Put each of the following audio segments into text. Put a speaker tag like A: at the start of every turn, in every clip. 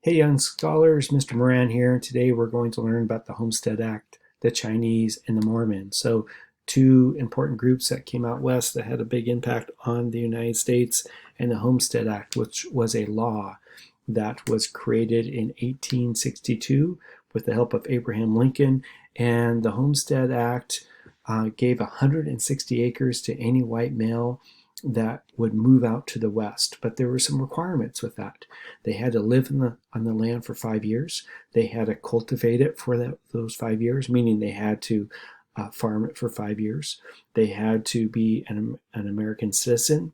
A: Hey young scholars, Mr. Moran here. Today we're going to learn about the Homestead Act, the Chinese, and the Mormons. So two important groups that came out west that had a big impact on the United States, and the Homestead Act, which was a law that was created in 1862 with the help of Abraham Lincoln. And the Homestead Act gave 160 acres to any white male that would move out to the west. But there were some requirements with that. They had to live on the land for 5 years. They had to cultivate it for those 5 years, meaning they had to farm it for 5 years. They had to be an American citizen,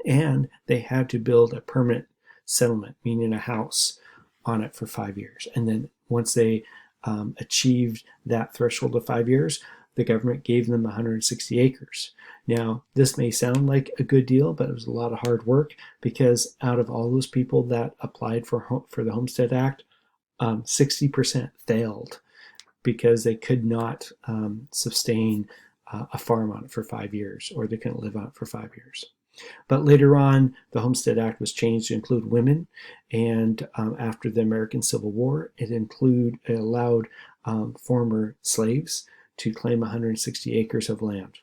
A: and they had to build a permanent settlement, meaning a house on it for 5 years. And then once they achieved that threshold of 5 years, the government gave them 160 acres. Now, this may sound like a good deal, but it was a lot of hard work, because out of all those people that applied for the Homestead Act, 60% failed because they could not sustain a farm on it for 5 years, or they couldn't live on it for 5 years. But later on, the Homestead Act was changed to include women, and after the American Civil War, it allowed former slaves to claim 160 acres of land.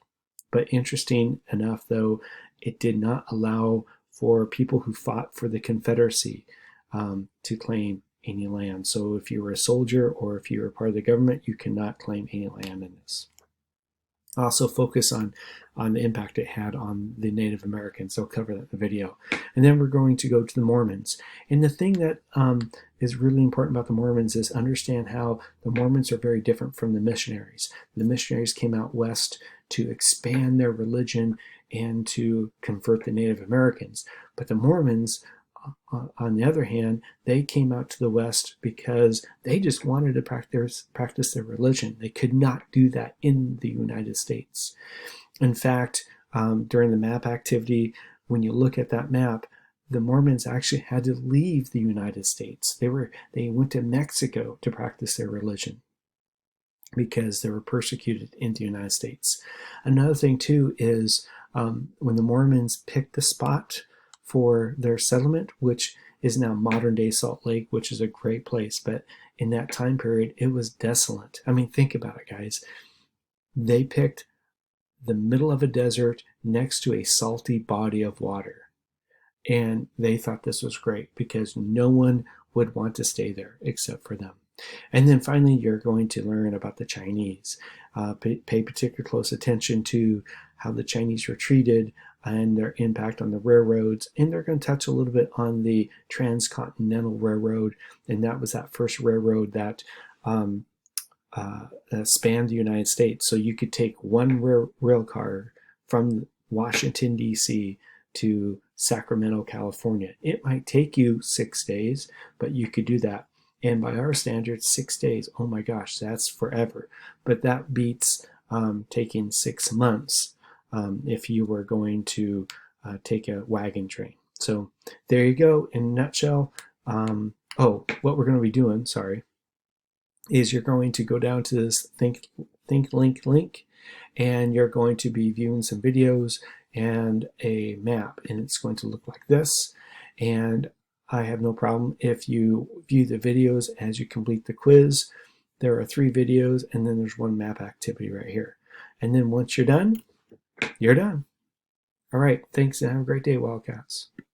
A: But interesting enough, though, it did not allow for people who fought for the Confederacy to claim any land. So if you were a soldier or if you were part of the government, you cannot claim any land in this. Also focus on the impact it had on the Native Americans. I'll cover that in the video. And then we're going to go to the Mormons. And the thing that is really important about the Mormons is understand how the Mormons are very different from the missionaries. The missionaries came out west to expand their religion and to convert the Native Americans. But the Mormons, on the other hand, they came out to the west because they just wanted to practice their religion. They could not do that in the United States. In fact, during the map activity, when you look at that map, the Mormons actually had to leave the United States. They went to Mexico to practice their religion because they were persecuted in the United States. Another thing too is when the Mormons picked the spot for their settlement, which is now modern day Salt Lake, which is a great place, but in that time period it was desolate. I mean, think about it, guys. They picked the middle of a desert next to a salty body of water, and they thought this was great because no one would want to stay there except for them. And then finally, you're going to learn about the Chinese. Pay particular close attention to how the Chinese were treated and their impact on the railroads. And they're going to touch a little bit on the Transcontinental Railroad. And that was that first railroad that spanned the United States. So you could take one rail car from Washington, D.C. to Sacramento, California. It might take you 6 days, but you could do that. And by our standards, 6 days, oh my gosh, that's forever. But that beats taking 6 months if you were going to take a wagon train. So there you go, in a nutshell. What we're going to be doing, is you're going to go down to this Think link, and you're going to be viewing some videos and a map, and it's going to look like this. And I have no problem if you view the videos as you complete the quiz. There are 3 videos, and then there's one map activity right here. And then once you're done, you're done. All right, thanks, and have a great day, Wildcats.